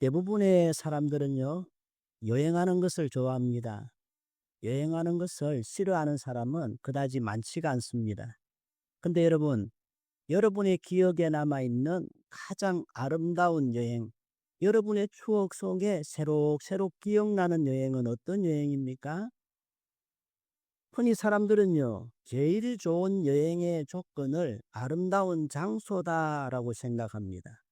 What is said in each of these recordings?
대부분의 사람들은요, 여행하는 것을 좋아합니다. 여행하는 것을 싫어하는 사람은 그다지 많지가 않습니다. 근데 여러분, 여러분의 기억에 남아있는 가장 아름다운 여행, 여러분의 추억 속에 새록새록 기억나는 여행은 어떤 여행입니까? 흔히 사람들은요, 제일 좋은 여행의 조건을 아름다운 장소다라고 생각합니다.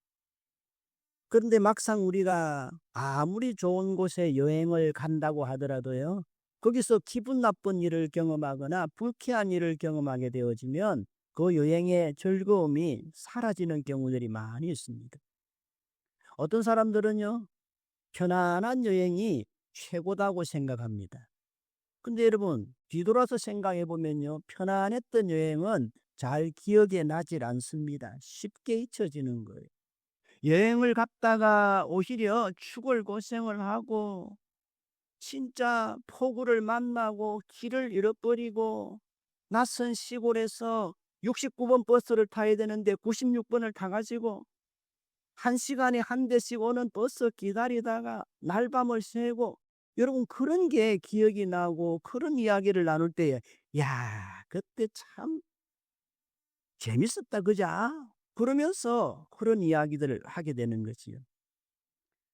그런데 막상 우리가 아무리 좋은 곳에 여행을 간다고 하더라도요, 거기서 기분 나쁜 일을 경험하거나 불쾌한 일을 경험하게 되어지면 그 여행의 즐거움이 사라지는 경우들이 많이 있습니다. 어떤 사람들은요, 편안한 여행이 최고다고 생각합니다. 근데 여러분, 뒤돌아서 생각해 보면요, 편안했던 여행은 잘 기억에 나질 않습니다. 쉽게 잊혀지는 거예요. 여행을 갔다가 오히려 죽을 고생을 하고 진짜 폭우를 만나고 길을 잃어버리고 낯선 시골에서 69번 버스를 타야 되는데 96번을 타가지고 1시간에 한 대씩 오는 버스 기다리다가 날밤을 새고, 여러분 그런 게 기억이 나고 그런 이야기를 나눌 때에 야, 그때 참 재밌었다 그자? 그러면서 그런 이야기들을 하게 되는 거지요.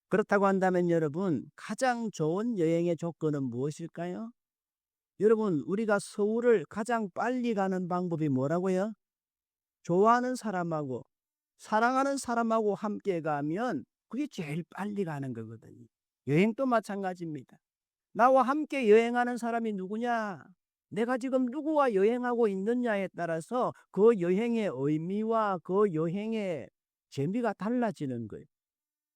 그렇다고 한다면 여러분, 가장 좋은 여행의 조건은 무엇일까요? 여러분, 우리가 서울을 가장 빨리 가는 방법이 뭐라고요? 좋아하는 사람하고 사랑하는 사람하고 함께 가면 그게 제일 빨리 가는 거거든요. 여행도 마찬가지입니다. 나와 함께 여행하는 사람이 누구냐? 내가 지금 누구와 여행하고 있느냐에 따라서 그 여행의 의미와 그 여행의 재미가 달라지는 거예요.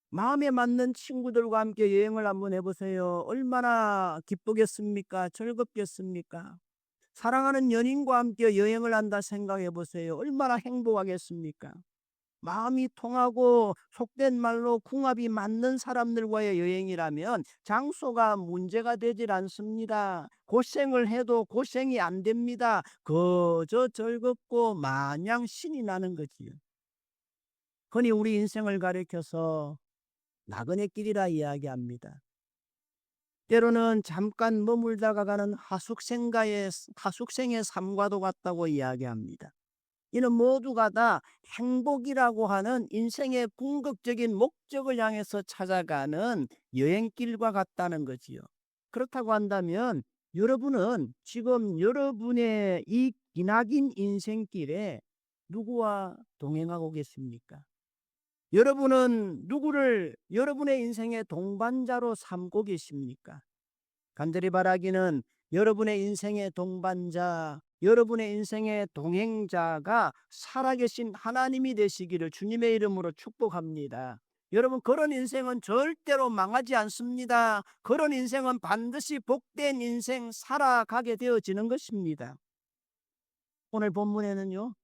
마음에 맞는 친구들과 함께 여행을 한번 해보세요. 얼마나 기쁘겠습니까? 즐겁겠습니까? 사랑하는 연인과 함께 여행을 한다 생각해 보세요. 얼마나 행복하겠습니까? 마음이 통하고 속된 말로 궁합이 맞는 사람들과의 여행이라면 장소가 문제가 되질 않습니다. 고생을 해도 고생이 안 됩니다. 그저 즐겁고 마냥 신이 나는 거지요. 흔히 우리 인생을 가리켜서 나그네 길이라 이야기합니다. 때로는 잠깐 머물다가 가는 하숙생의 삶과도 같다고 이야기합니다. 이는 모두가 다 행복이라고 하는 인생의 궁극적인 목적을 향해서 찾아가는 여행길과 같다는 거지요. 그렇다고 한다면 여러분은 지금 여러분의 이 기나긴 인생길에 누구와 동행하고 계십니까? 여러분은 누구를 여러분의 인생의 동반자로 삼고 계십니까? 간절히 바라기는 여러분의 인생의 동반자, 여러분의 인생의 동행자가 살아계신 하나님이 되시기를 주님의 이름으로 축복합니다. 여러분, 그런 인생은 절대로 망하지 않습니다. 그런 인생은 반드시 복된 인생 살아가게 되어지는 것입니다. 오늘 본문에는요,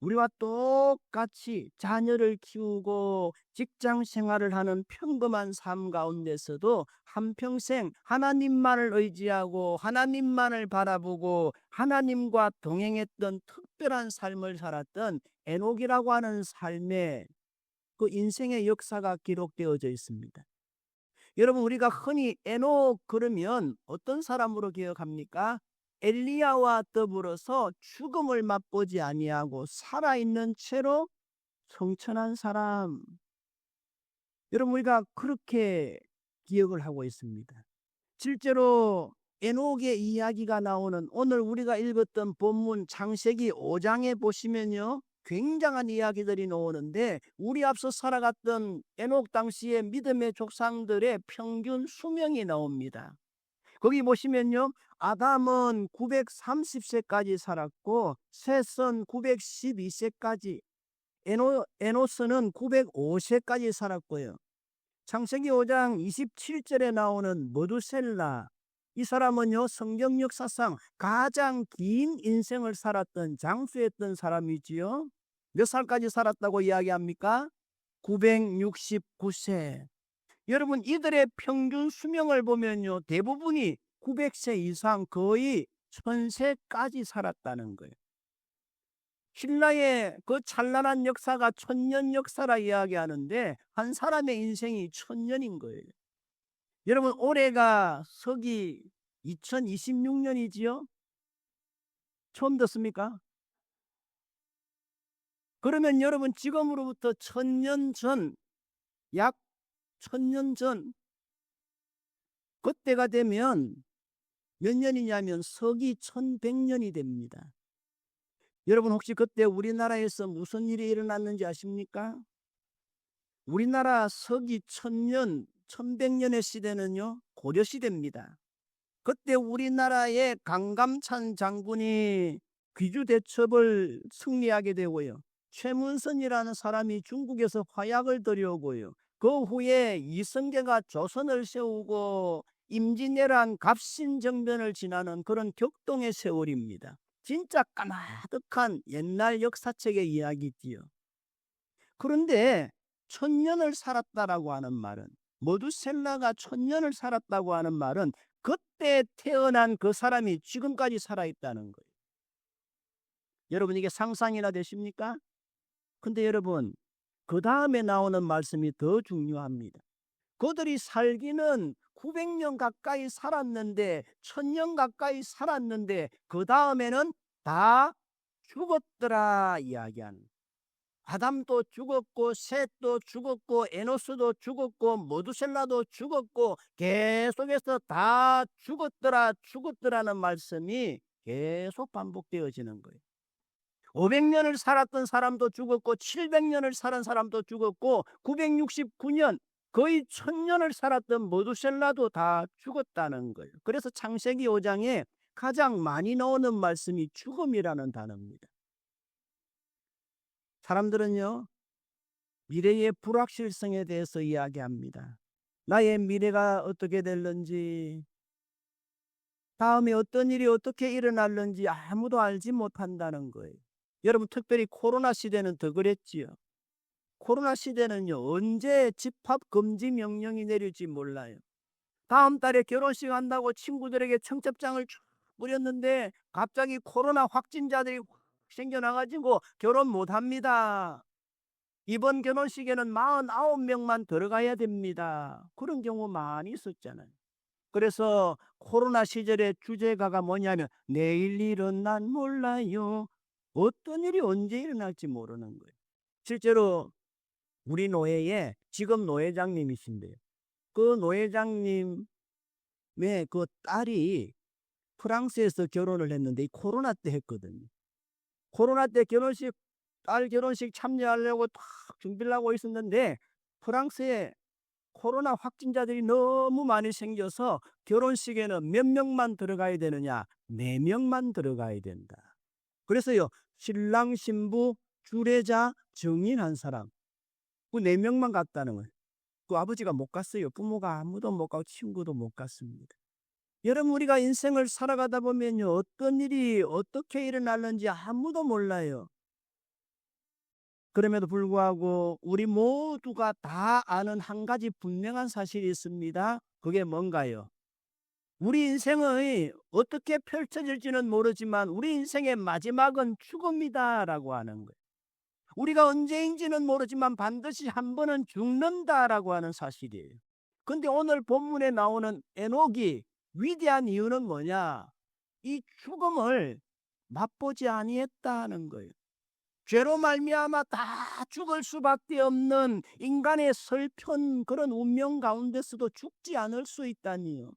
우리와 똑같이 자녀를 키우고 직장 생활을 하는 평범한 삶 가운데서도 한평생 하나님만을 의지하고 하나님만을 바라보고 하나님과 동행했던 특별한 삶을 살았던 에녹이라고 하는 삶의 그 인생의 역사가 기록되어져 있습니다. 여러분, 우리가 흔히 에녹 그러면 어떤 사람으로 기억합니까? 엘리야와 더불어서 죽음을 맛보지 아니하고 살아있는 채로 성천한 사람. 여러분, 우리가 그렇게 기억을 하고 있습니다. 실제로 에녹의 이야기가 나오는 오늘 우리가 읽었던 본문 창세기 5장에 보시면요, 굉장한 이야기들이 나오는데 우리 앞서 살아갔던 에녹 당시의 믿음의 조상들의 평균 수명이 나옵니다. 거기 보시면요, 아담은 930세까지 살았고 셋은 912세까지, 에노스는 905세까지 살았고요. 창세기 5장 27절에 나오는 머두셀라, 이 사람은요, 성경 역사상 가장 긴 인생을 살았던 장수였던 사람이지요. 몇 살까지 살았다고 이야기합니까? 969세. 여러분, 이들의 평균 수명을 보면요, 대부분이 900세 이상, 거의 1000세까지 살았다는 거예요. 신라의 그 찬란한 역사가 천년 역사라 이야기하는데 한 사람의 인생이 천년인 거예요. 여러분, 올해가 서기 2026년이지요? 처음 듣습니까? 그러면 여러분, 지금으로부터 천년 전, 약 천년 전, 그때가 되면 몇 년이냐면 서기 1100년이 됩니다. 여러분, 혹시 그때 우리나라에서 무슨 일이 일어났는지 아십니까? 우리나라 서기 1000년, 1100년의 시대는요, 고려시대입니다. 그때 우리나라의 강감찬 장군이 귀주대첩을 승리하게 되고요. 최문선이라는 사람이 중국에서 화약을 들여오고요. 그 후에 이성계가 조선을 세우고 임진왜란 갑신정변을 지나는 그런 격동의 세월입니다. 진짜 까마득한 옛날 역사책의 이야기지요. 그런데 천년을 살았다라고 하는 말은, 모두셀라가 천년을 살았다고 하는 말은 그때 태어난 그 사람이 지금까지 살아있다는 거예요. 여러분, 이게 상상이나 되십니까? 근데 여러분, 그 다음에 나오는 말씀이 더 중요합니다. 그들이 살기는 900년 가까이 살았는데, 1000년 가까이 살았는데 그 다음에는 다 죽었더라 이야기하는 거예요. 아담도 죽었고, 셋도 죽었고, 에노스도 죽었고, 모두셀라도 죽었고, 계속해서 다 죽었더라는 말씀이 계속 반복되어지는 거예요. 500년을 살았던 사람도 죽었고, 700년을 살은 사람도 죽었고, 969년, 거의 1000년을 살았던 모두셀라도 다 죽었다는 거예요. 그래서 창세기 5장에 가장 많이 나오는 말씀이 죽음이라는 단어입니다. 사람들은요, 미래의 불확실성에 대해서 이야기합니다. 나의 미래가 어떻게 될는지, 다음에 어떤 일이 어떻게 일어날는지 아무도 알지 못한다는 거예요. 여러분, 특별히 코로나 시대는 더 그랬지요. 코로나 시대는요, 언제 집합 금지 명령이 내릴지 몰라요. 다음 달에 결혼식 한다고 친구들에게 청첩장을 쭉 뿌렸는데 갑자기 코로나 확진자들이 확 생겨나가지고 결혼 못합니다. 이번 결혼식에는 49명만 들어가야 됩니다. 그런 경우 많이 있었잖아요. 그래서 코로나 시절의 주제가가 뭐냐면 내일 일은 난 몰라요. 어떤 일이 언제 일어날지 모르는 거예요. 실제로 우리 노예에 지금 노회장님이신데요. 그 노회장님의 그 딸이 프랑스에서 결혼을 했는데 코로나 때 했거든요. 코로나 때 딸 결혼식 참여하려고 딱 준비를 하고 있었는데 프랑스에 코로나 확진자들이 너무 많이 생겨서 결혼식에는 몇 명만 들어가야 되느냐? 4명만 들어가야 된다. 그래서요, 신랑, 신부, 주례자, 증인한 사람, 그 4명만 갔다는 거예요. 그 아버지가 못 갔어요. 부모가 아무도 못 가고 친구도 못 갔습니다. 여러분, 우리가 인생을 살아가다 보면요, 어떤 일이 어떻게 일어날는지 아무도 몰라요. 그럼에도 불구하고 우리 모두가 다 아는 한 가지 분명한 사실이 있습니다. 그게 뭔가요? 우리 인생의 어떻게 펼쳐질지는 모르지만 우리 인생의 마지막은 죽음이다라고 하는 거예요. 우리가 언제인지는 모르지만 반드시 한 번은 죽는다라고 하는 사실이에요. 근데 오늘 본문에 나오는 에녹이 위대한 이유는 뭐냐? 이 죽음을 맛보지 아니했다는 거예요. 죄로 말미암아 다 죽을 수밖에 없는 인간의 슬픈 그런 운명 가운데서도 죽지 않을 수 있다니요.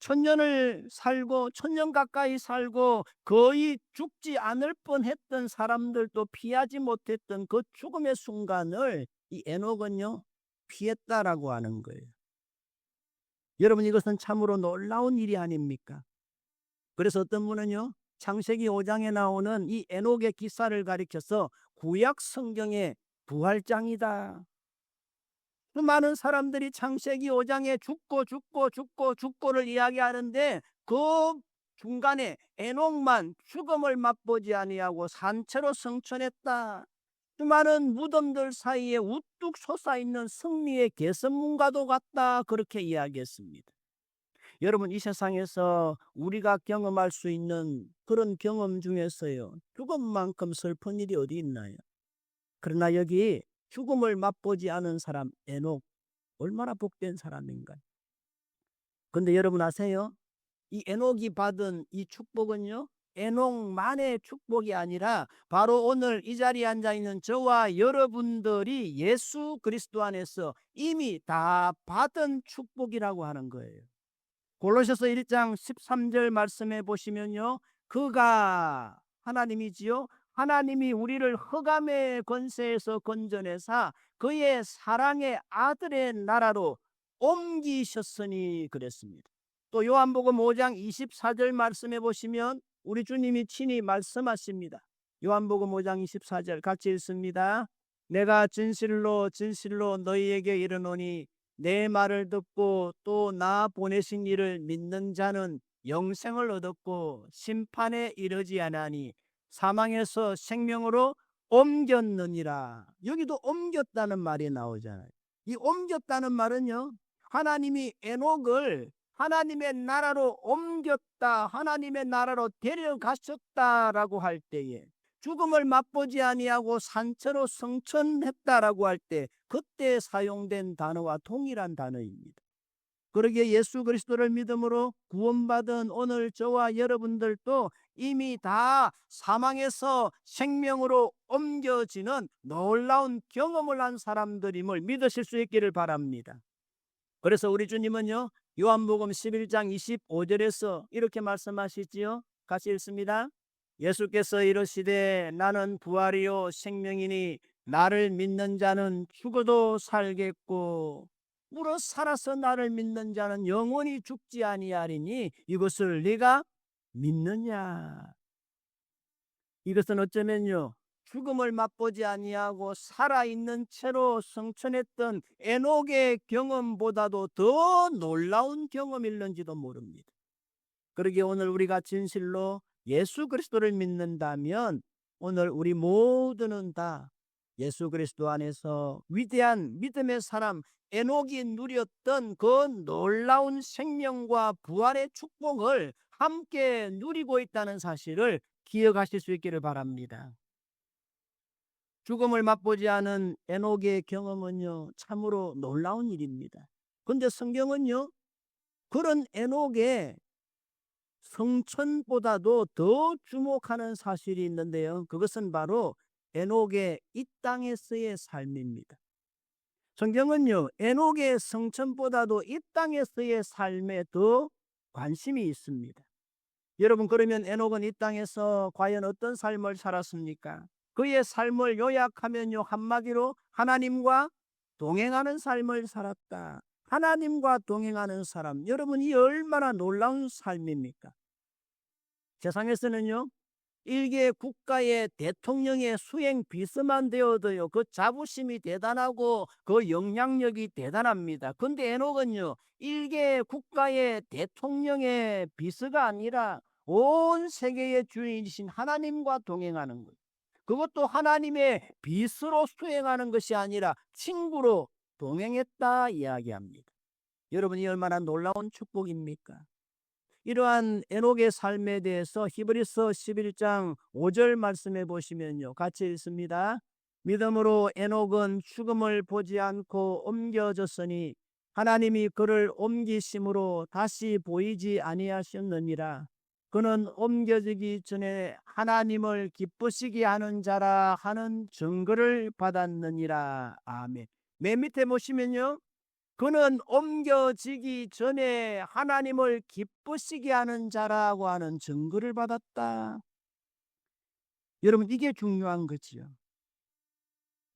1000년을 살고 1000년 가까이 살고 거의 죽지 않을 뻔했던 사람들도 피하지 못했던 그 죽음의 순간을 이 에녹은요, 피했다라고 하는 거예요. 여러분, 이것은 참으로 놀라운 일이 아닙니까? 그래서 어떤 분은요, 창세기 5장에 나오는 이 에녹의 기사를 가리켜서 구약 성경의 부활장이다. 많은 사람들이 창세기 5장에 죽고를 이야기하는데 그 중간에 에녹만 죽음을 맛보지 아니하고 산채로 성천했다. 수많은 무덤들 사이에 우뚝 솟아있는 승리의 개선문과도 같다. 그렇게 이야기했습니다. 여러분, 이 세상에서 우리가 경험할 수 있는 그런 경험 중에서요, 죽음만큼 슬픈 일이 어디 있나요? 그러나 여기 죽음을 맛보지 않은 사람 에녹, 얼마나 복된 사람인가요? 근데 여러분 아세요? 이 에녹이 받은 이 축복은요, 에녹만의 축복이 아니라 바로 오늘 이 자리에 앉아 있는 저와 여러분들이 예수 그리스도 안에서 이미 다 받은 축복이라고 하는 거예요. 골로새서 1장 13절 말씀해 보시면요, 그가 하나님이지요, 하나님이 우리를 흑암의 권세에서 건져내사 그의 사랑의 아들의 나라로 옮기셨으니 그랬습니다. 또 요한복음 5장 24절 말씀해 보시면 우리 주님이 친히 말씀하십니다. 요한복음 5장 24절 같이 읽습니다. 내가 진실로 진실로 너희에게 이르노니 내 말을 듣고 또 나 보내신 이를 믿는 자는 영생을 얻었고 심판에 이르지 아니하니 사망에서 생명으로 옮겼느니라. 여기도 옮겼다는 말이 나오잖아요. 이 옮겼다는 말은요, 하나님이 에녹을 하나님의 나라로 옮겼다, 하나님의 나라로 데려가셨다라고 할 때에, 죽음을 맛보지 아니하고 산채로 성천했다라고 할 때 그때 사용된 단어와 동일한 단어입니다. 그러기에 예수 그리스도를 믿음으로 구원받은 오늘 저와 여러분들도 이미 다 사망에서 생명으로 옮겨지는 놀라운 경험을 한 사람들임을 믿으실 수 있기를 바랍니다. 그래서 우리 주님은요, 요한복음 11장 25절에서 이렇게 말씀하시지요. 같이 읽습니다. 예수께서 이르시되 나는 부활이요 생명이니 나를 믿는 자는 죽어도 살겠고 물어 살아서 나를 믿는 자는 영원히 죽지 아니하리니 이것을 네가 믿느냐? 이것은 어쩌면요, 죽음을 맛보지 아니하고 살아있는 채로 성천했던 에녹의 경험보다도 더 놀라운 경험일는지도 모릅니다. 그러기에 오늘 우리가 진실로 예수 그리스도를 믿는다면 오늘 우리 모두는 다 예수 그리스도 안에서 위대한 믿음의 사람 에녹이 누렸던 그 놀라운 생명과 부활의 축복을 함께 누리고 있다는 사실을 기억하실 수 있기를 바랍니다. 죽음을 맛보지 않은 에녹의 경험은요, 참으로 놀라운 일입니다. 그런데 성경은요, 그런 에녹의 성천보다도 더 주목하는 사실이 있는데요, 그것은 바로 에녹의 이 땅에서의 삶입니다. 성경은요, 에녹의 성천보다도 이 땅에서의 삶에 더 관심이 있습니다. 여러분, 그러면 에녹은 이 땅에서 과연 어떤 삶을 살았습니까? 그의 삶을 요약하면요, 한마디로 하나님과 동행하는 삶을 살았다. 하나님과 동행하는 사람, 여러분, 이 얼마나 놀라운 삶입니까? 세상에서는요, 일개 국가의 대통령의 수행 비서만 되어도요, 그 자부심이 대단하고 그 영향력이 대단합니다. 근데 에녹은요, 일개 국가의 대통령의 비서가 아니라 온 세계의 주인이신 하나님과 동행하는 것, 그것도 하나님의 비서로 수행하는 것이 아니라 친구로 동행했다 이야기합니다. 여러분이 얼마나 놀라운 축복입니까? 이러한 에녹의 삶에 대해서 히브리서 11장 5절 말씀해 보시면요, 같이 읽습니다. 믿음으로 에녹은 죽음을 보지 않고 옮겨졌으니 하나님이 그를 옮기심으로 다시 보이지 아니하셨느니라. 그는 옮겨지기 전에 하나님을 기쁘시게 하는 자라 하는 증거를 받았느니라. 아멘. 맨 밑에 보시면요, 그는 옮겨지기 전에 하나님을 기쁘시게 하는 자라고 하는 증거를 받았다. 여러분, 이게 중요한 거지요.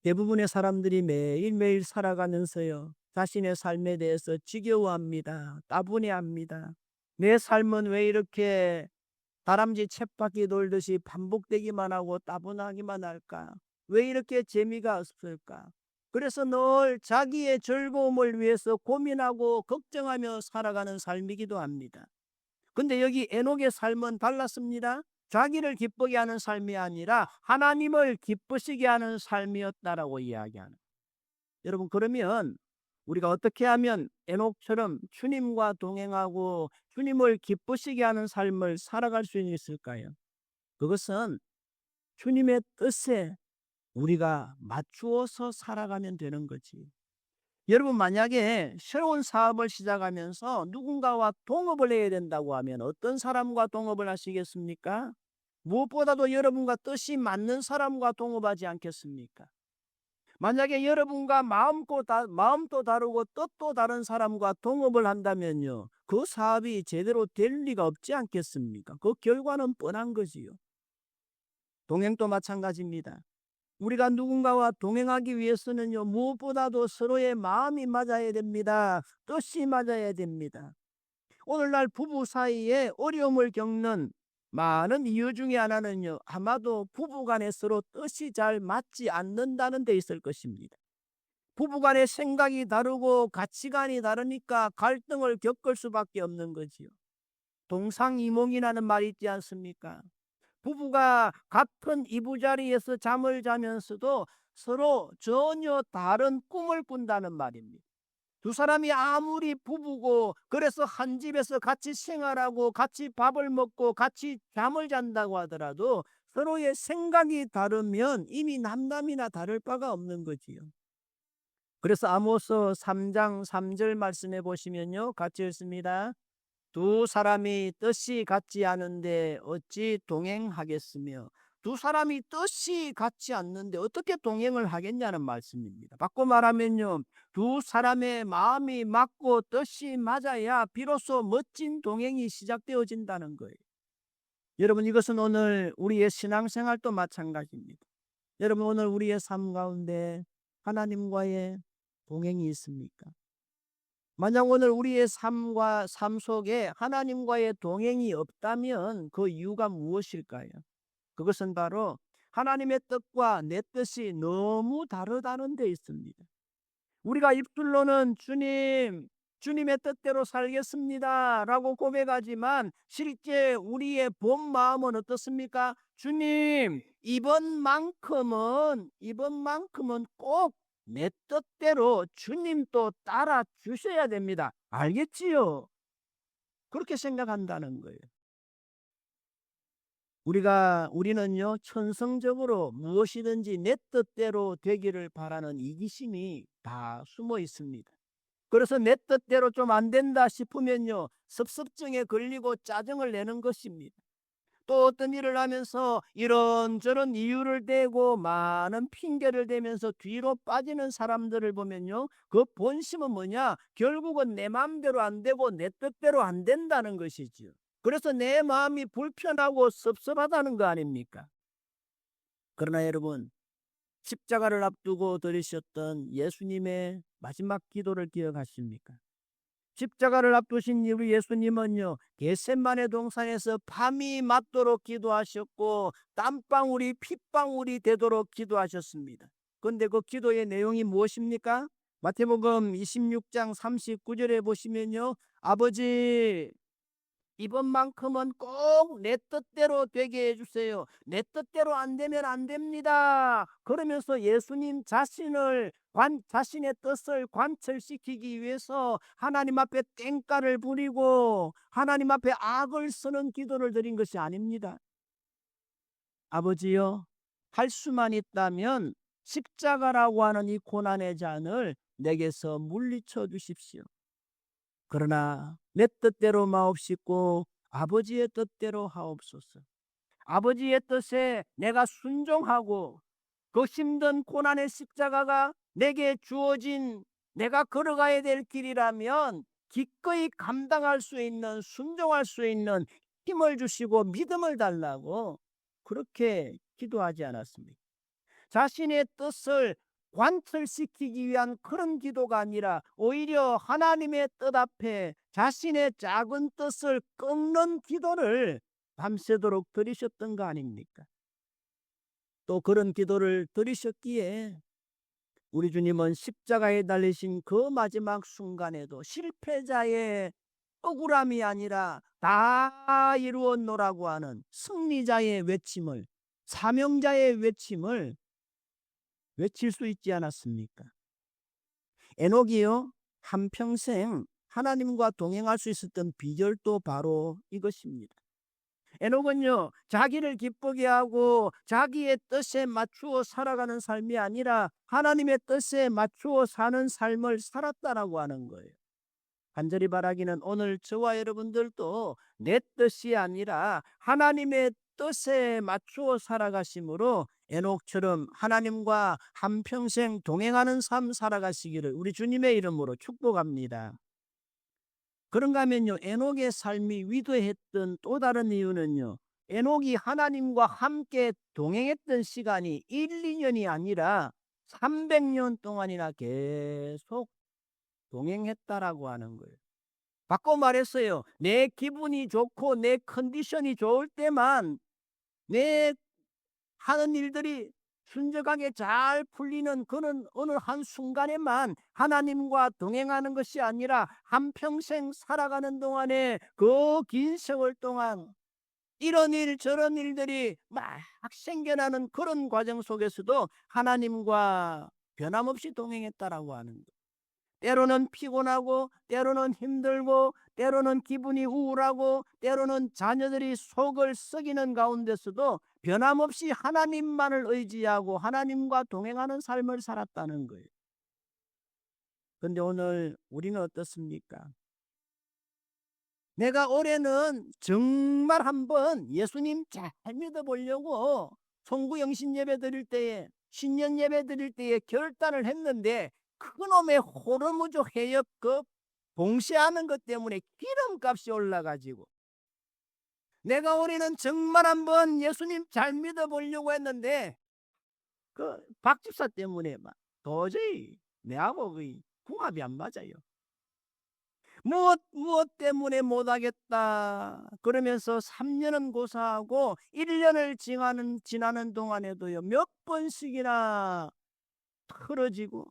대부분의 사람들이 매일매일 살아가면서요, 자신의 삶에 대해서 지겨워합니다. 따분해합니다. 내 삶은 왜 이렇게 다람쥐 쳇바퀴 돌듯이 반복되기만 하고 따분하기만 할까? 왜 이렇게 재미가 없을까? 그래서 늘 자기의 즐거움을 위해서 고민하고 걱정하며 살아가는 삶이기도 합니다. 근데 여기 에녹의 삶은 달랐습니다. 자기를 기쁘게 하는 삶이 아니라 하나님을 기쁘시게 하는 삶이었다라고 이야기하는. 여러분, 그러면 우리가 어떻게 하면 에녹처럼 주님과 동행하고 주님을 기쁘시게 하는 삶을 살아갈 수 있을까요? 그것은 주님의 뜻에 우리가 맞추어서 살아가면 되는 거지. 여러분, 만약에 새로운 사업을 시작하면서 누군가와 동업을 해야 된다고 하면 어떤 사람과 동업을 하시겠습니까? 무엇보다도 여러분과 뜻이 맞는 사람과 동업하지 않겠습니까? 만약에 여러분과 마음도 다르고 뜻도 다른 사람과 동업을 한다면요, 그 사업이 제대로 될 리가 없지 않겠습니까? 그 결과는 뻔한 거지요. 동행도 마찬가지입니다. 우리가 누군가와 동행하기 위해서는요, 무엇보다도 서로의 마음이 맞아야 됩니다. 뜻이 맞아야 됩니다. 오늘날 부부 사이에 어려움을 겪는 많은 이유 중에 하나는요, 아마도 부부간에 서로 뜻이 잘 맞지 않는다는 데 있을 것입니다. 부부간의 생각이 다르고 가치관이 다르니까 갈등을 겪을 수밖에 없는 거지요. 동상이몽이라는 말이 있지 않습니까? 부부가 같은 이부자리에서 잠을 자면서도 서로 전혀 다른 꿈을 꾼다는 말입니다. 두 사람이 아무리 부부고 그래서 한 집에서 같이 생활하고 같이 밥을 먹고 같이 잠을 잔다고 하더라도 서로의 생각이 다르면 이미 남남이나 다를 바가 없는 거지요. 그래서 아모스 3장 3절 말씀해 보시면요, 같이 읽습니다. 두 사람이 뜻이 같지 않은데 어찌 동행하겠으며, 두 사람이 뜻이 같지 않는데 어떻게 동행을 하겠냐는 말씀입니다. 바꿔 말하면요, 두 사람의 마음이 맞고 뜻이 맞아야 비로소 멋진 동행이 시작되어진다는 거예요. 여러분, 이것은 오늘 우리의 신앙생활도 마찬가지입니다. 여러분, 오늘 우리의 삶 가운데 하나님과의 동행이 있습니까? 만약 오늘 우리의 삶 속에 하나님과의 동행이 없다면 그 이유가 무엇일까요? 그것은 바로 하나님의 뜻과 내 뜻이 너무 다르다는 데 있습니다. 우리가 입술로는 주님의 뜻대로 살겠습니다 라고 고백하지만 실제 우리의 본 마음은 어떻습니까? 주님, 이번만큼은 꼭 내 뜻대로 주님도 따라 주셔야 됩니다. 알겠지요? 그렇게 생각한다는 거예요. 우리는요, 천성적으로 무엇이든지 내 뜻대로 되기를 바라는 이기심이 다 숨어 있습니다. 그래서 내 뜻대로 좀 안 된다 싶으면요, 섭섭증에 걸리고 짜증을 내는 것입니다. 또 어떤 일을 하면서 이런저런 이유를 대고 많은 핑계를 대면서 뒤로 빠지는 사람들을 보면요, 그 본심은 뭐냐? 결국은 내 마음대로 안 되고 내 뜻대로 안 된다는 것이지요. 그래서 내 마음이 불편하고 섭섭하다는 거 아닙니까? 그러나 여러분, 십자가를 앞두고 들으셨던 예수님의 마지막 기도를 기억하십니까? 십자가를 앞두신 우리 예수님은요, 겟세마네 동산에서 밤이 맞도록 기도하셨고 땀방울이 핏방울이 되도록 기도하셨습니다. 그런데 그 기도의 내용이 무엇입니까? 마태복음 26장 39절에 보시면요, 아버지, 이번만큼은 꼭 내 뜻대로 되게 해주세요. 내 뜻대로 안 되면 안 됩니다. 그러면서 예수님 자신의 뜻을 관철시키기 위해서 하나님 앞에 땡가를 부리고 하나님 앞에 악을 쓰는 기도를 드린 것이 아닙니다. 아버지요, 할 수만 있다면 십자가라고 하는 이 고난의 잔을 내게서 물리쳐 주십시오. 그러나 내 뜻대로 마옵시고 아버지의 뜻대로 하옵소서. 아버지의 뜻에 내가 순종하고 그 힘든 고난의 십자가가 내게 주어진 내가 걸어가야 될 길이라면 기꺼이 감당할 수 있는, 순종할 수 있는 힘을 주시고 믿음을 달라고 그렇게 기도하지 않았습니까? 자신의 뜻을 관철시키기 위한 그런 기도가 아니라 오히려 하나님의 뜻 앞에 자신의 작은 뜻을 꺾는 기도를 밤새도록 드리셨던 거 아닙니까? 또 그런 기도를 드리셨기에 우리 주님은 십자가에 달리신 그 마지막 순간에도 실패자의 억울함이 아니라 다 이루었노라고 하는 승리자의 외침을, 사명자의 외침을 외칠 수 있지 않았습니까? 에녹이요, 한평생 하나님과 동행할 수 있었던 비결도 바로 이것입니다. 에녹은요, 자기를 기쁘게 하고 자기의 뜻에 맞추어 살아가는 삶이 아니라 하나님의 뜻에 맞추어 사는 삶을 살았다라고 하는 거예요. 간절히 바라기는 오늘 저와 여러분들도 내 뜻이 아니라 하나님의 뜻에 맞추어 살아가심으로 에녹처럼 하나님과 한평생 동행하는 삶 살아가시기를 우리 주님의 이름으로 축복합니다. 그런가 하면요, 에녹의 삶이 위대했던 또 다른 이유는요, 에녹이 하나님과 함께 동행했던 시간이 1, 2년이 아니라 300년 동안이나 계속 동행했다라고 하는 거예요. 바꿔 말했어요. 내 기분이 좋고 내 컨디션이 좋을 때만, 내 하는 일들이 순적하게 잘 풀리는 그런 어느 한순간에만 하나님과 동행하는 것이 아니라 한평생 살아가는 동안에 그 긴 세월 동안 이런 일 저런 일들이 막 생겨나는 그런 과정 속에서도 하나님과 변함없이 동행했다라고 하는 거예요. 때로는 피곤하고 때로는 힘들고 때로는 기분이 우울하고 때로는 자녀들이 속을 썩이는 가운데서도 변함없이 하나님만을 의지하고 하나님과 동행하는 삶을 살았다는 거예요. 그런데 오늘 우리는 어떻습니까? 내가 올해는 정말 한번 예수님 잘 믿어보려고 송구영신 예배 드릴 때에, 신년 예배 드릴 때에 결단을 했는데 그놈의 호르무조 해역 그 봉쇄하는 것 때문에 기름값이 올라가지고, 내가 올해는 정말 한번 예수님 잘 믿어보려고 했는데 그 박집사 때문에 막 도저히 내하고 그 궁합이 안 맞아요. 무엇 때문에 못하겠다 그러면서 3년은 고사하고 1년을 지나는 동안에도요, 몇 번씩이나 틀어지고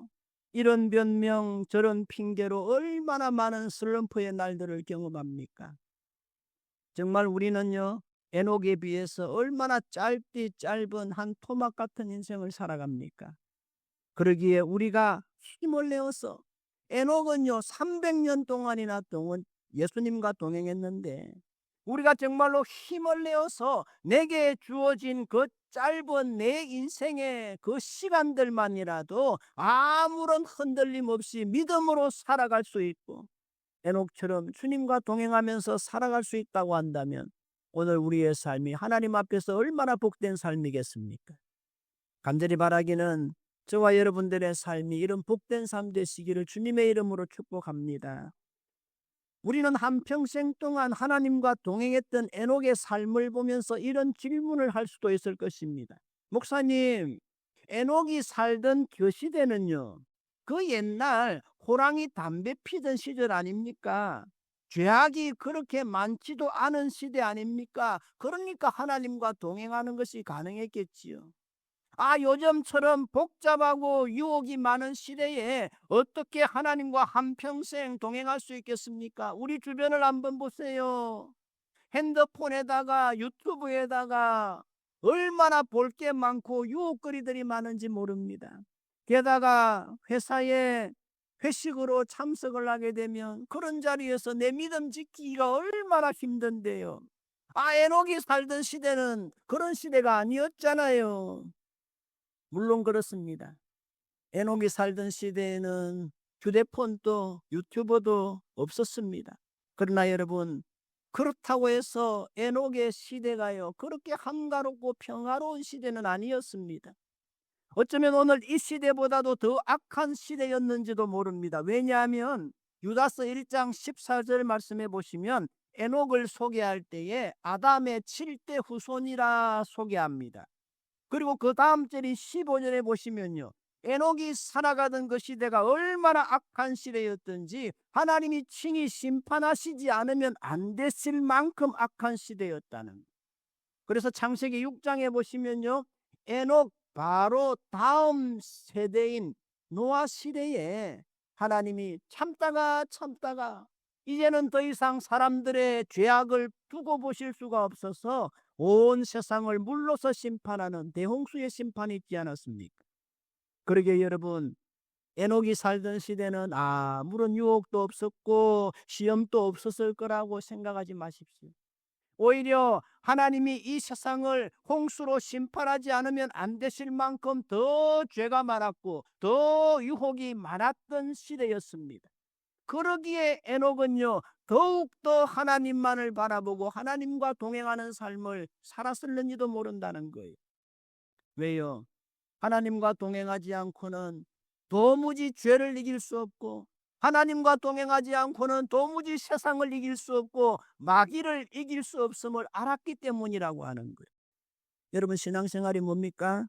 이런 변명 저런 핑계로 얼마나 많은 슬럼프의 날들을 경험합니까? 정말 우리는요, 에녹에 비해서 얼마나 짧은 한 토막 같은 인생을 살아갑니까? 그러기에 우리가 힘을 내어서, 에녹은요 300년 동안이나 예수님과 동행했는데 우리가 정말로 힘을 내어서 내게 주어진 그 짧은 내 인생의 그 시간들만이라도 아무런 흔들림 없이 믿음으로 살아갈 수 있고 에녹처럼 주님과 동행하면서 살아갈 수 있다고 한다면 오늘 우리의 삶이 하나님 앞에서 얼마나 복된 삶이겠습니까? 간절히 바라기는 저와 여러분들의 삶이 이런 복된 삶 되시기를 주님의 이름으로 축복합니다. 우리는 한평생 동안 하나님과 동행했던 에녹의 삶을 보면서 이런 질문을 할 수도 있을 것입니다. 목사님, 에녹이 살던 그 시대는요, 그 옛날 호랑이 담배 피던 시절 아닙니까? 죄악이 그렇게 많지도 않은 시대 아닙니까? 그러니까 하나님과 동행하는 것이 가능했겠지요. 요즘처럼 복잡하고 유혹이 많은 시대에 어떻게 하나님과 한평생 동행할 수 있겠습니까? 우리 주변을 한번 보세요. 핸드폰에다가 유튜브에다가 얼마나 볼 게 많고 유혹거리들이 많은지 모릅니다. 게다가 회사에 회식으로 참석을 하게 되면 그런 자리에서 내 믿음 지키기가 얼마나 힘든데요. 에녹이 살던 시대는 그런 시대가 아니었잖아요. 물론 그렇습니다. 에녹이 살던 시대에는 휴대폰도 유튜버도 없었습니다. 그러나 여러분, 그렇다고 해서 에녹의 시대가요 그렇게 한가롭고 평화로운 시대는 아니었습니다. 어쩌면 오늘 이 시대보다도 더 악한 시대였는지도 모릅니다. 왜냐하면 유다서 1장 14절 말씀해 보시면 에녹을 소개할 때에 아담의 7대 후손이라 소개합니다. 그리고 그 다음 절인 15절에 보시면요, 에녹이 살아가던 그 시대가 얼마나 악한 시대였던지 하나님이 친히 심판하시지 않으면 안 됐을 만큼 악한 시대였다는. 그래서 창세기 6장에 보시면요, 에녹 바로 다음 세대인 노아 시대에 하나님이 참다가 이제는 더 이상 사람들의 죄악을 두고 보실 수가 없어서 온 세상을 물로서 심판하는 대홍수의 심판이 있지 않았습니까? 그러게 여러분, 에녹이 살던 시대는 아무런 유혹도 없었고 시험도 없었을 거라고 생각하지 마십시오. 오히려 하나님이 이 세상을 홍수로 심판하지 않으면 안 되실 만큼 더 죄가 많았고 더 유혹이 많았던 시대였습니다. 그러기에 에녹은요, 더욱더 하나님만을 바라보고 하나님과 동행하는 삶을 살았을는지도 모른다는 거예요. 왜요? 하나님과 동행하지 않고는 도무지 죄를 이길 수 없고, 하나님과 동행하지 않고는 도무지 세상을 이길 수 없고 마귀를 이길 수 없음을 알았기 때문이라고 하는 거예요. 여러분, 신앙생활이 뭡니까?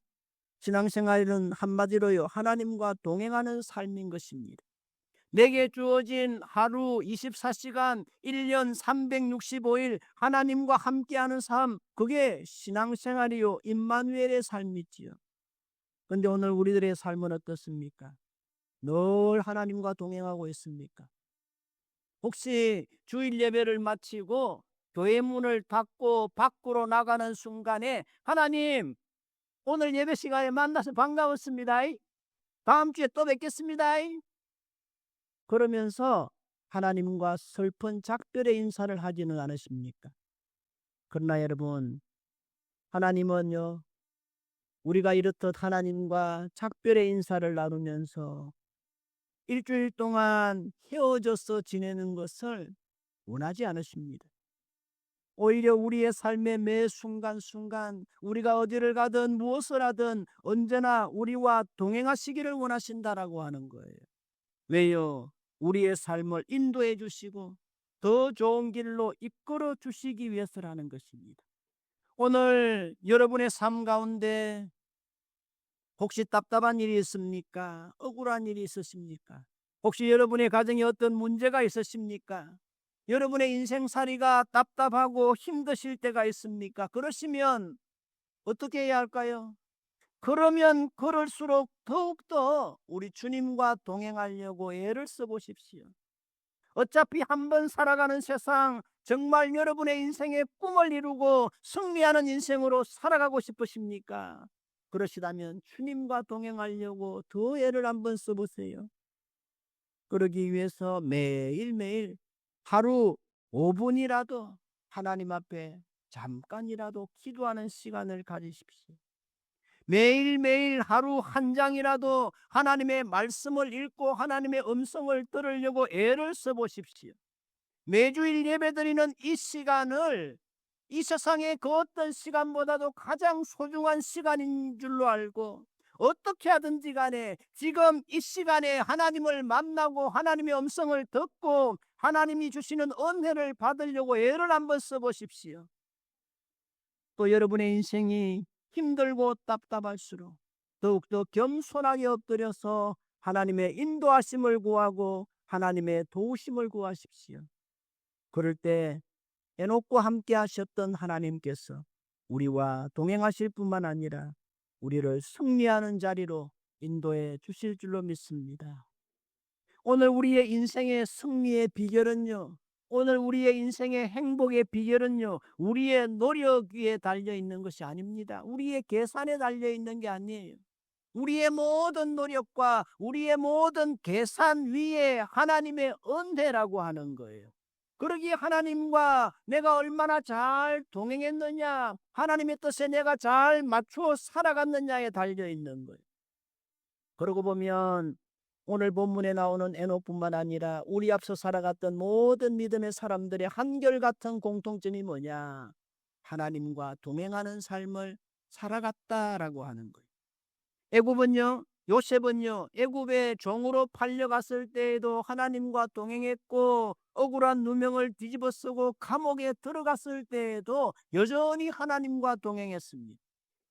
신앙생활은 한마디로요, 하나님과 동행하는 삶인 것입니다. 내게 주어진 하루 24시간 1년 365일 하나님과 함께하는 삶, 그게 신앙생활이요, 임마누엘의 삶이지요. 그런데 오늘 우리들의 삶은 어떻습니까? 늘 하나님과 동행하고 있습니까? 혹시 주일 예배를 마치고 교회 문을 닫고 밖으로 나가는 순간에 하나님, 오늘 예배 시간에 만나서 반가웠습니다. 다음 주에 또 뵙겠습니다. 그러면서 하나님과 슬픈 작별의 인사를 하지는 않으십니까? 그러나 여러분, 하나님은요, 우리가 이렇듯 하나님과 작별의 인사를 나누면서 일주일 동안 헤어져서 지내는 것을 원하지 않으십니다. 오히려 우리의 삶의 매 순간순간 우리가 어디를 가든 무엇을 하든 언제나 우리와 동행하시기를 원하신다라고 하는 거예요. 왜요? 우리의 삶을 인도해 주시고 더 좋은 길로 이끌어 주시기 위해서라는 것입니다. 오늘 여러분의 삶 가운데 혹시 답답한 일이 있습니까? 억울한 일이 있으십니까? 혹시 여러분의 가정에 어떤 문제가 있으십니까? 여러분의 인생살이가 답답하고 힘드실 때가 있습니까? 그러시면 어떻게 해야 할까요? 그러면 그럴수록 더욱더 우리 주님과 동행하려고 애를 써보십시오. 어차피 한 번 살아가는 세상, 정말 여러분의 인생의 꿈을 이루고 승리하는 인생으로 살아가고 싶으십니까? 그러시다면 주님과 동행하려고 더 애를 한번 써보세요. 그러기 위해서 매일매일 하루 5분이라도 하나님 앞에 잠깐이라도 기도하는 시간을 가지십시오. 매일매일 하루 한 장이라도 하나님의 말씀을 읽고 하나님의 음성을 들으려고 애를 써보십시오. 매주일 예배드리는 이 시간을 이 세상의 그 어떤 시간보다도 가장 소중한 시간인 줄로 알고 어떻게 하든지 간에 지금 이 시간에 하나님을 만나고 하나님의 음성을 듣고 하나님이 주시는 은혜를 받으려고 애를 한번 써보십시오. 또 여러분의 인생이 힘들고 답답할수록 더욱더 겸손하게 엎드려서 하나님의 인도하심을 구하고 하나님의 도우심을 구하십시오. 그럴 때 에녹과 함께 하셨던 하나님께서 우리와 동행하실 뿐만 아니라 우리를 승리하는 자리로 인도해 주실 줄로 믿습니다. 오늘 우리의 인생의 승리의 비결은요, 오늘 우리의 인생의 행복의 비결은요, 우리의 노력 위에 달려있는 것이 아닙니다. 우리의 계산에 달려있는 게 아니에요. 우리의 모든 노력과 우리의 모든 계산 위에 하나님의 은혜라고 하는 거예요. 그러기에 하나님과 내가 얼마나 잘 동행했느냐, 하나님의 뜻에 내가 잘 맞추어 살아갔느냐에 달려있는 거예요. 그러고 보면 오늘 본문에 나오는 에녹뿐만 아니라 우리 앞서 살아갔던 모든 믿음의 사람들의 한결같은 공통점이 뭐냐? 하나님과 동행하는 삶을 살아갔다라고 하는 거예요. 애굽은요, 요셉은요, 애굽의 종으로 팔려갔을 때에도 하나님과 동행했고 억울한 누명을 뒤집어 쓰고 감옥에 들어갔을 때에도 여전히 하나님과 동행했습니다.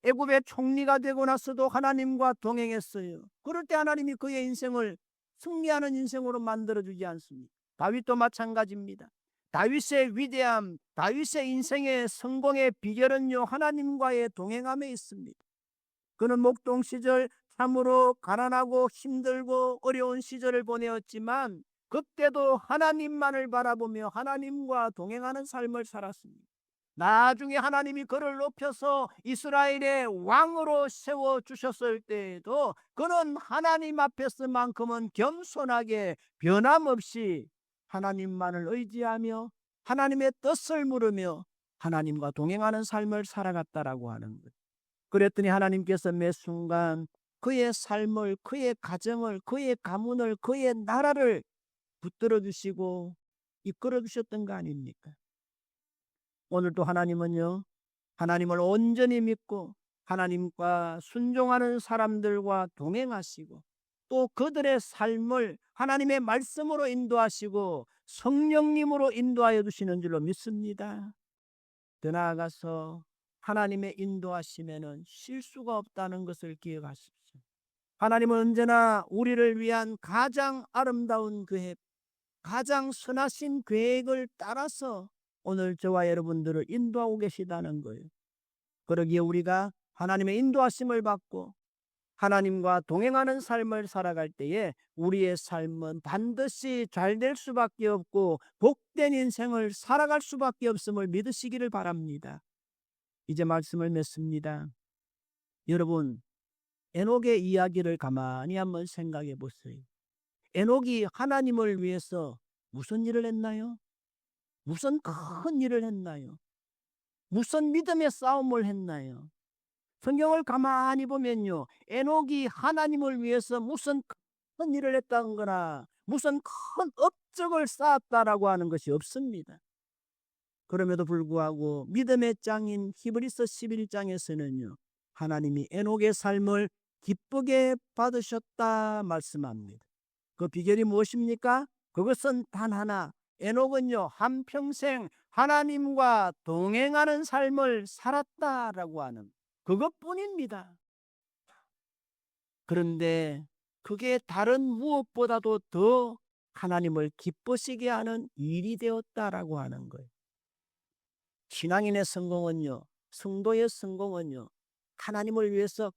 애굽의 총리가 되고 나서도 하나님과 동행했어요. 그럴 때 하나님이 그의 인생을 승리하는 인생으로 만들어주지 않습니까? 다윗도 마찬가지입니다. 다윗의 위대함, 다윗의 인생의 성공의 비결은요, 하나님과의 동행함에 있습니다. 그는 목동 시절 참으로 가난하고 힘들고 어려운 시절을 보내었지만 그때도 하나님만을 바라보며 하나님과 동행하는 삶을 살았습니다. 나중에 하나님이 그를 높여서 이스라엘의 왕으로 세워주셨을 때에도 그는 하나님 앞에서만큼은 겸손하게 변함없이 하나님만을 의지하며 하나님의 뜻을 물으며 하나님과 동행하는 삶을 살아갔다라고 하는 거예요. 그랬더니 하나님께서 매 순간 그의 삶을, 그의 가정을, 그의 가문을, 그의 나라를 붙들어 주시고 이끌어 주셨던 거 아닙니까? 오늘도 하나님은요, 하나님을 온전히 믿고 하나님과 순종하는 사람들과 동행하시고 또 그들의 삶을 하나님의 말씀으로 인도하시고 성령님으로 인도하여 주시는 줄로 믿습니다. 더 나아가서 하나님의 인도하심에는 실수가 없다는 것을 기억하십시오. 하나님은 언제나 우리를 위한 가장 아름다운 계획, 가장 선하신 계획을 따라서 오늘 저와 여러분들을 인도하고 계시다는 거예요. 그러기에 우리가 하나님의 인도하심을 받고 하나님과 동행하는 삶을 살아갈 때에 우리의 삶은 반드시 잘 될 수밖에 없고 복된 인생을 살아갈 수밖에 없음을 믿으시기를 바랍니다. 이제 말씀을 맺습니다. 여러분, 에녹의 이야기를 가만히 한번 생각해 보세요. 에녹이 하나님을 위해서 무슨 일을 했나요? 무슨 큰 일을 했나요? 무슨 믿음의 싸움을 했나요? 성경을 가만히 보면요, 에녹이 하나님을 위해서 무슨 큰 일을 했다는 거나 무슨 큰 업적을 쌓았다라고 하는 것이 없습니다. 그럼에도 불구하고 믿음의 짱인 히브리서 11장에서는요 하나님이 에녹의 삶을 기쁘게 받으셨다 말씀합니다. 그 비결이 무엇입니까? 그것은 단 하나, 에녹은요 한평생 하나님과 동행하는 삶을 살았다라고 하는 그것뿐입니다. 그런데 그게 다른 무엇보다도 더 하나님을 기쁘시게 하는 일이 되었다라고 하는 거예요. 신앙인의 성공은요, 성도의 성공은요, 하나님을 위해서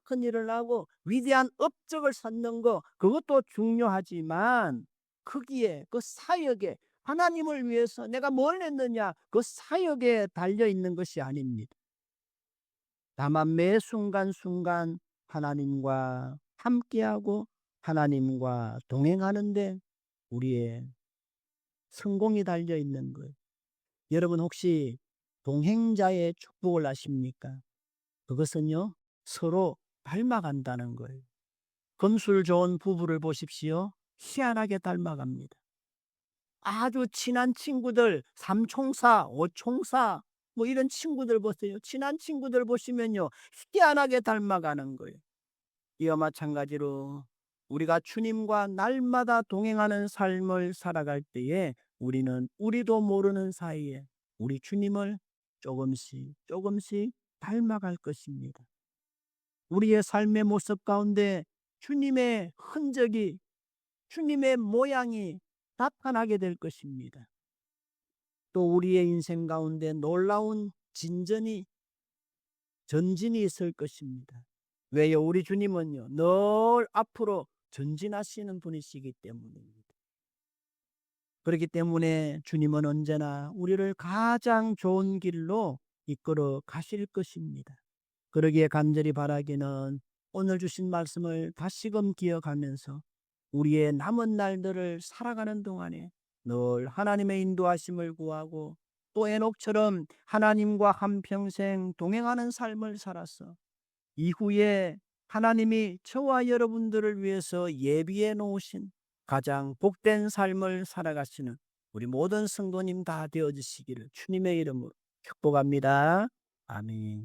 큰 일을 하고 위대한 업적을 쌓는 거 그것도 중요하지만 거기에 그 사역에 하나님을 위해서 내가 뭘 했느냐 그 사역에 달려 있는 것이 아닙니다. 다만 매 순간순간 하나님과 함께하고 하나님과 동행하는데 우리의 성공이 달려 있는 거예요. 여러분 혹시 동행자의 축복을 아십니까? 그것은요 서로 닮아간다는 거예요. 금술 좋은 부부를 보십시오. 희한하게 닮아갑니다. 아주 친한 친구들, 삼총사, 오총사 뭐 이런 친구들 보세요. 친한 친구들 보시면요 희한하게 닮아가는 거예요. 이와 마찬가지로 우리가 주님과 날마다 동행하는 삶을 살아갈 때에 우리는 우리도 모르는 사이에 우리 주님을 조금씩 조금씩 닮아갈 것입니다. 우리의 삶의 모습 가운데 주님의 흔적이, 주님의 모양이 나타나게 될 것입니다. 또 우리의 인생 가운데 놀라운 전진이 있을 것입니다. 왜요? 우리 주님은요 늘 앞으로 전진하시는 분이시기 때문입니다. 그렇기 때문에 주님은 언제나 우리를 가장 좋은 길로 이끌어 가실 것입니다. 그러기에 간절히 바라기는 오늘 주신 말씀을 다시금 기억하면서 우리의 남은 날들을 살아가는 동안에 늘 하나님의 인도하심을 구하고 또 에녹처럼 하나님과 한평생 동행하는 삶을 살아서 이후에 하나님이 저와 여러분들을 위해서 예비해 놓으신 가장 복된 삶을 살아가시는 우리 모든 성도님 다 되어주시기를 주님의 이름으로 축복합니다. 아멘.